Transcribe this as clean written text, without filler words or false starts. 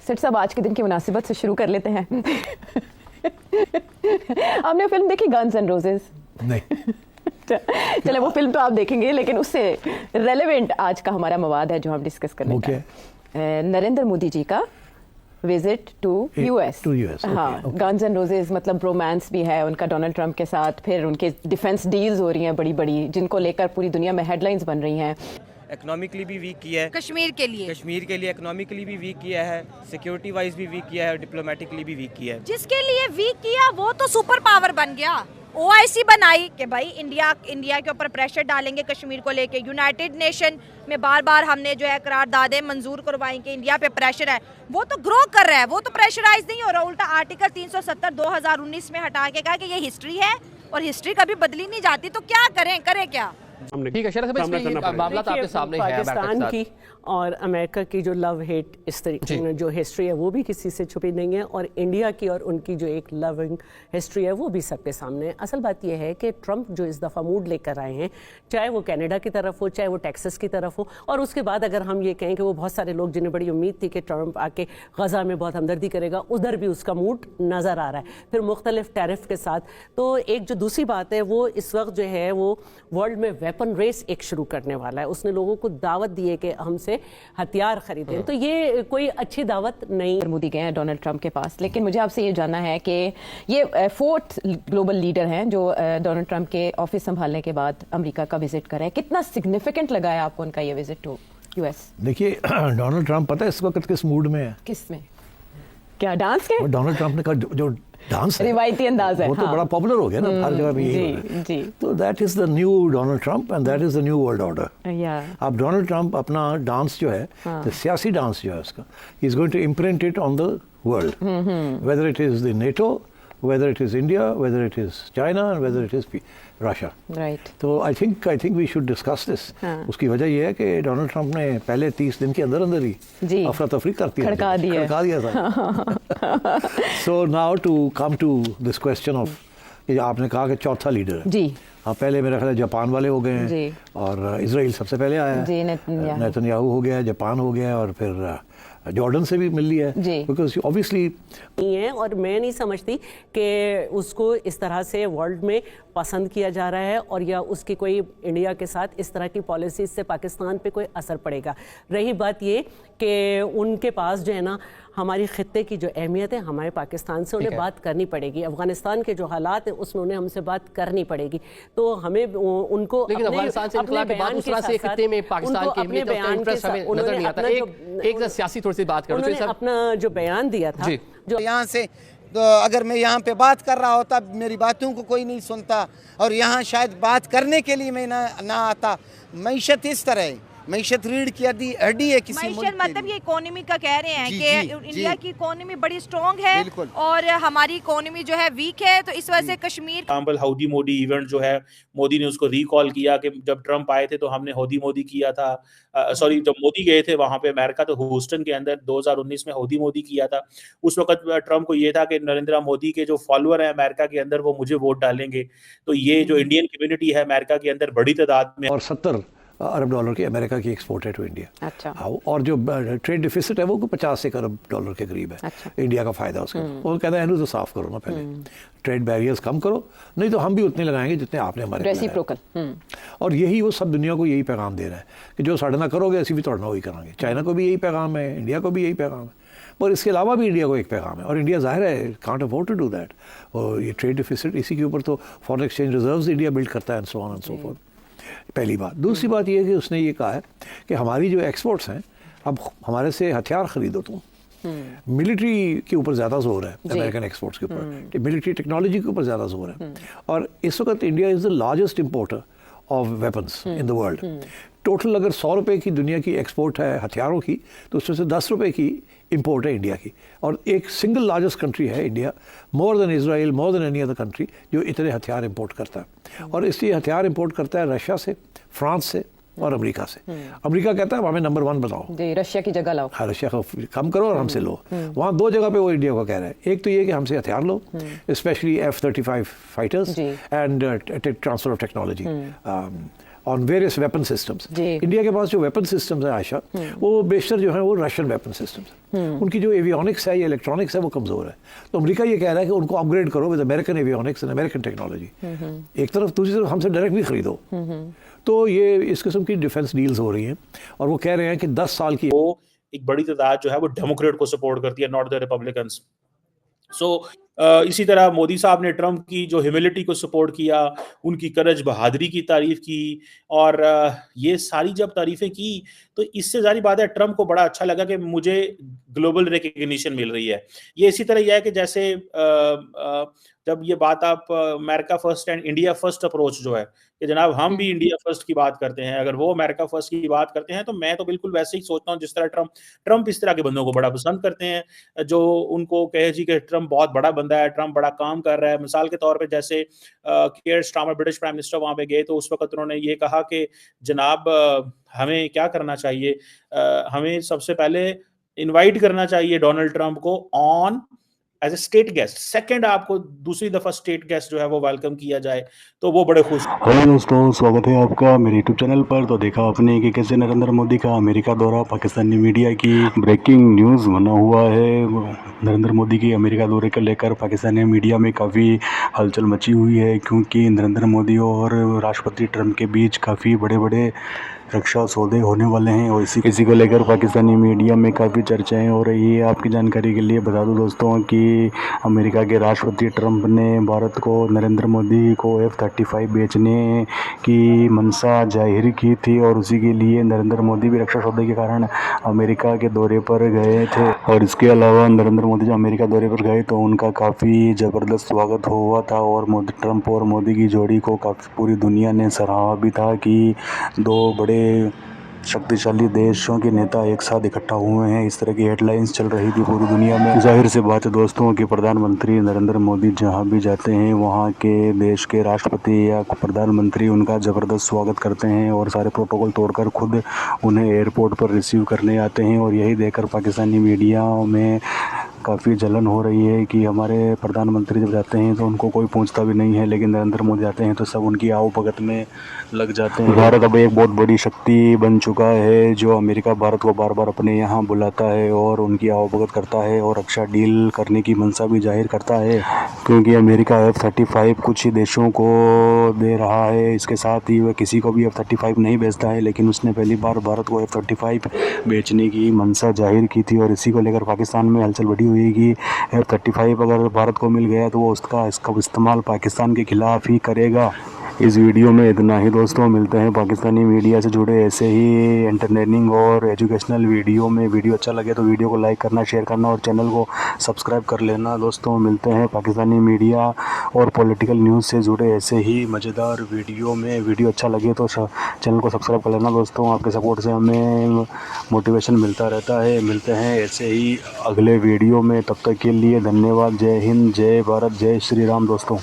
सेठ साहब, आज के दिन की मुनासिबत से शुरू कर लेते हैं। आपने फिल्म देखी गन्स एंड रोजेस? नहीं। चले, वो फिल्म तो आप देखेंगे, लेकिन उससे रेलेवेंट आज का हमारा मवाद है जो हम डिस्कस करने जा रहे हैं। नरेंद्र मोदी जी का विजिट टू यूएस। हाँ, गन्स एंड रोजेस मतलब रोमांस भी है उनका डोनाल्ड ट्रंप के साथ, फिर उनके डिफेंस डील्स हो रही हैं बड़ी बड़ी, जिनको लेकर पूरी दुनिया में हेडलाइंस बन रही हैं। इकोनॉमिकली भी वीक किया है कश्मीर के लिए इकोनॉमिकली भी वीक किया है, सिक्योरिटी वाइज भी वीक किया है, डिप्लोमेटिकली भी वीक किया है। जिसके लिए वीक किया वो तो सुपर पावर बन गया। ओआईसी बनाई कि भाई इंडिया के ऊपर प्रेशर डालेंगे कश्मीर को लेके। यूनाइटेड नेशन में बार बार हमने जो है करारदादें मंजूर करवाई कि इंडिया पे प्रेशर है, वो तो ग्रो कर रहा है, वो तो प्रेशराइज नहीं हो रहा। उल्टा आर्टिकल 370 2019 में हटा के कहा कि ये हिस्ट्री है और हिस्ट्री कभी बदली नहीं जाती, तो क्या करें क्या। ठीक है शरद भाई, मामला तो आपके सामने है। पाकिस्तान की और अमेरिका की जो लव हेट इस तरीके जो हिस्ट्री है वो भी किसी से छुपी नहीं है, और इंडिया की और उनकी जो एक लविंग हिस्ट्री है वो भी सबके सामने है। असल बात यह है कि ट्रंप जो इस दफ़ा मूड लेकर आए हैं, चाहे वो कनाडा की तरफ हो, चाहे वो टेक्सास की तरफ हो, और उसके बाद अगर हम ये कहें कि वो बहुत सारे लोग जिन्हें बड़ी उम्मीद थी कि ट्रंप आके गज़ा में बहुत हमदर्दी करेगा, उधर भी उसका मूड नज़र आ रहा है, फिर मुख्तलिफ टैरिफ के साथ। तो एक जो दूसरी बात है वो इस वक्त जो है वो वर्ल्ड में वेपन रेस एक शुरू करने वाला है। उसने लोगों को दावत दी है कि हमसे हथियार खरीदें, तो ये कोई अच्छी दावत नहीं। मोदी गए हैं डोनाल्ड ट्रंप के पास, लेकिन मुझे आपसे ये जानना है कि ये फोर्थ ग्लोबल लीडर हैं जो डोनाल्ड ट्रंप के ऑफिस संभालने के बाद अमेरिका का विजिट कर रहे हैं। कितना सिग्निफिकेंट लगा है आपको उनका ये विजिट टू यूएस? देखिए, डोनाल्ड ट्रंप पता है इस वक्त किस मूड में है? किस में? क्या डांस के? डोनाल्ड ट्रंप ने कहा जो डांस है, रिवायती अंदाज है, वो तो बड़ा पॉपुलर हो गया ना हर जगह पे। जी। तो that is the new Donald Trump and that is the new world order. अब डोनाल्ड ट्रंप अपना डांस जो है, तो सियासी डांस जो है उसका, he is going to imprint it on the world, whether it is the NATO, whether it is India, whether it is China, and whether it is Russia. Right. तो I think we should discuss this. उसकी वजह ये है कि Donald Trump ने पहले 30 दिन के अंदर ही अफरा तफरी खड़का दिया था। So now to come to this question of, आपने कहा कि चौथा लीडर है। जी। हाँ, पहले मेरा ख्याल है जापान वाले हो गए हैं, और इजराइल सबसे पहले आया है, नेतन्याहू हो गया, जापान हो गया, और फिर जॉर्डन से भी मिल लिया है, बिकॉज ऑब्वियसली नहीं है। और मैं नहीं समझती कि उसको इस तरह से वर्ल्ड में पसंद किया जा रहा है, और या उसकी कोई इंडिया के साथ इस तरह की पॉलिसी से पाकिस्तान पे कोई असर पड़ेगा। रही बात ये कि उनके पास जो है ना हमारी खित्ते की जो अहमियत है, हमारे पाकिस्तान से उन्हें बात करनी पड़ेगी। अफगानिस्तान के जो हालात हैं उसमें उन्हें हमसे बात करनी पड़ेगी, तो हमें उनको लेकिन अफगानिस्तान से इनकलाब के बाद उस तरह से खित्ते में पाकिस्तान की अहमियत और इंटरेस्ट हमें नजर नहीं आता। एक सियासी थोड़ी सी बात करो, उन्होंने अपना जो बयान दिया था, जो यहाँ से तो अगर मैं यहाँ पे बात कर रहा होता, मेरी बातों को कोई नहीं सुनता, और यहाँ शायद बात करने के लिए मैं ना आता। मईशत इस तरह है, मईशत रीढ़ की हड्डी है किसी मुल्क मतलब ये इकोनॉमी का कह रहे हैं कि इंडिया की इकोनॉमी बड़ी स्ट्रॉन्ग है और हमारी इकोनॉमी जो है वीक है, तो इस वजह से कश्मीर हौदी मोदी इवेंट जो है, मोदी ने उसको रिकॉल किया कि जब ट्रंप आए थे तो हमने हौदी मोदी किया था। सॉरी, जब मोदी गए थे वहां पे अमेरिका, तो ह्यूस्टन के अंदर 2019 में हौदी मोदी किया था। उस वक्त ट्रंप को ये था कि नरेंद्र मोदी के जो फॉलोअर हैं अमेरिका के अंदर, वो मुझे वोट डालेंगे। तो ये जो इंडियन कम्युनिटी है अमेरिका के अंदर बड़ी तादाद में, और 70 अरब डॉलर की अमेरिका की एक्सपोर्ट है टू इंडिया। अच्छा। और जो ट्रेड डिफिसिट है वो 50 अरब डॉलर के करीब है। अच्छा। इंडिया का फायदा उसका। वो कहता है तो साफ करो ना, पहले ट्रेड बैरियर्स कम करो, नहीं तो हम भी उतने लगाएंगे जितने आपने हमारे। रेसिप्रोकल। और यही वो सब दुनिया को यही पैगाम दे रहा है कि जो साढ़े ना करोगे ऐसी भी तोड़ना वही करांगे। चाइना को भी यही पैगाम है, इंडिया को भी यही पैगाम है, और इसके अलावा भी इंडिया को एक पैगाम है, और इंडिया जाहिर है can't afford to do that. और ये ट्रेड डिफिसिट, इसी के ऊपर तो foreign exchange reserves India build करता है, and so on and so forth. पहली बात। दूसरी बात यह है कि उसने ये कहा है कि हमारी जो एक्सपोर्ट्स हैं, अब हमारे से हथियार खरीदो तुम। मिलिट्री के ऊपर ज़्यादा जोर है अमेरिकन एक्सपोर्ट्स के ऊपर, मिलिट्री टेक्नोलॉजी के ऊपर ज़्यादा जोर है, और इस वक्त India is the largest importer of weapons in the world. Total अगर 100 रुपये की दुनिया की एक्सपोर्ट है हथियारों की, तो उसमें से 10 रुपये की इंपोर्ट है इंडिया की, और एक सिंगल लार्जेस्ट कंट्री है India, more than Israel, more than any other country, जो इतने हथियार इंपोर्ट करता है। और इसलिए हथियार इंपोर्ट करता है रशिया से, फ्रांस से और अमेरिका से। अमेरिका कहता है हमें नंबर 1 बनाओ, रशिया की जगह लाओ। हाँ, रशिया को कम करो और हमसे लो। वहाँ 2 जगह पे वो इंडिया को कह रहा है। एक तो ये कि हमसे हथियार लो, specially F-35 fighters, and transfer of technology. On various weapon systems. India के पास जो वेपन सिस्टम्स है आयशा, वो बेशतर जो है वो रशियन वेपन सिस्टम्स, उनकी जो एवियोनिक्स है या इलेक्ट्रॉनिक्स है वो कमज़ोर है। तो अमेरिका ये कह रहा है कि उनको अपग्रेड करो with American avionics and American technology. एक तरफ, दूसरी तरफ हमसे डायरेक्ट भी खरीदो। तो ये इस किस्म की डिफेंस डील्स हो रही हैं और वो कह रहे हैं कि 10 साल की वो एक बड़ी तादाद जो है वो डेमोक्रेट को सपोर्ट करती है, नॉट द रिपब्लिकन्स। सो इसी तरह मोदी साहब ने ट्रंप की जो ह्यूमिलिटी को सपोर्ट किया, उनकी करज बहादुरी की तारीफ की, और ये सारी जब तारीफें की तो इससे जारी बात है ट्रंप को बड़ा अच्छा लगा कि मुझे ग्लोबल रिकग्निशन मिल रही है। ये इसी तरह यह है कि जैसे जब ये बात आप America first and India first approach जो है कि जनाब हम भी इंडिया फर्स्ट की बात करते हैं, अगर वो अमेरिका फर्स्ट की बात करते हैं तो मैं तो बिल्कुल वैसे ही सोचता हूँ जिस तरह ट्रंप इस तरह के बंदों को बड़ा पसंद करते हैं, जो उनको कहे जी कि ट्रंप बहुत बड़ा बंदा है, ट्रंप बड़ा काम कर रहा है। मिसाल के तौर पे जैसे कियर स्टारमर ब्रिटिश प्राइम मिनिस्टर वहां पे गए तो उस वक्त उन्होंने ये कहा कि जनाब हमें क्या करना चाहिए, हमें सबसे पहले इनवाइट करना चाहिए डोनाल्ड ट्रंप को on as a state guest, second आपको दूसरी दफा स्टेट गेस्ट जो है वो वेलकम किया जाए, तो वो बड़े खुश। हेलो दोस्तों, स्वागत है आपका मेरे यूट्यूब चैनल पर। तो देखा आपने कि कैसे नरेंद्र मोदी का अमेरिका दौरा, पाकिस्तानी मीडिया की ब्रेकिंग न्यूज़ बना हुआ है। नरेंद्र मोदी के अमेरिका दौरे को लेकर पाकिस्तानी मीडिया में काफ़ी हलचल मची हुई है, क्योंकि नरेंद्र मोदी और राष्ट्रपति ट्रंप के बीच काफ़ी बड़े बड़े रक्षा सौदे होने वाले हैं और इसी को लेकर पाकिस्तानी मीडिया में काफ़ी चर्चाएं हो रही है। आपकी जानकारी के लिए बता दूं दोस्तों कि अमेरिका के राष्ट्रपति ट्रंप ने भारत को नरेंद्र मोदी को F-35 बेचने की मंशा जाहिर की थी और उसी के लिए नरेंद्र मोदी भी रक्षा सौदे के कारण अमेरिका के दौरे पर गए थे। और इसके अलावा नरेंद्र मोदी जब अमेरिका दौरे पर गए तो उनका काफ़ी ज़बरदस्त स्वागत हुआ था और ट्रंप और मोदी की जोड़ी को काफ़ी पूरी दुनिया ने सराहा भी था कि दो बड़े शक्तिशाली देशों के नेता एक साथ इकट्ठा हुए हैं। इस तरह की हेडलाइंस चल रही थी पूरी दुनिया में। जाहिर सी बात है दोस्तों कि प्रधानमंत्री नरेंद्र मोदी जहां भी जाते हैं वहां के देश के राष्ट्रपति या प्रधानमंत्री उनका ज़बरदस्त स्वागत करते हैं और सारे प्रोटोकॉल तोड़कर खुद उन्हें एयरपोर्ट पर रिसीव करने आते हैं। और यही देखकर पाकिस्तानी मीडिया में काफ़ी जलन हो रही है कि हमारे प्रधानमंत्री जब जाते हैं तो उनको कोई पूछता भी नहीं है, लेकिन नरेंद्र मोदी जाते हैं तो सब उनकी आओ भगत में लग जाते हैं। भारत अब एक बहुत बड़ी शक्ति बन चुका है, जो अमेरिका भारत को बार बार अपने यहाँ बुलाता है और उनकी आओ भगत करता है और रक्षा डील करने की मंशा भी जाहिर करता है, क्योंकि अमेरिका F-35 कुछ ही देशों को दे रहा है। इसके साथ ही वह किसी को भी F-35 नहीं बेचता है, लेकिन उसने पहली बार भारत को F-35 बेचने की मंशा जाहिर की थी। और इसी को लेकर पाकिस्तान में हलचल बढ़ी हुई कि F-35 अगर भारत को मिल गया तो वो इसका इस्तेमाल पाकिस्तान के खिलाफ ही करेगा। इस वीडियो में इतना ही दोस्तों, मिलते हैं पाकिस्तानी मीडिया से जुड़े ऐसे ही एंटरटेनिंग और एजुकेशनल वीडियो में। वीडियो अच्छा लगे तो वीडियो को लाइक करना, शेयर करना और चैनल को सब्सक्राइब कर लेना दोस्तों। मिलते हैं पाकिस्तानी मीडिया और पॉलिटिकल न्यूज़ से जुड़े ऐसे ही मज़ेदार वीडियो में। वीडियो अच्छा लगे तो चैनल को सब्सक्राइब कर लेना दोस्तों। आपके सपोर्ट से हमें मोटिवेशन मिलता रहता है। मिलते हैं ऐसे ही अगले वीडियो में, तब तक के लिए धन्यवाद। जय हिंद, जय भारत, जय श्री राम दोस्तों।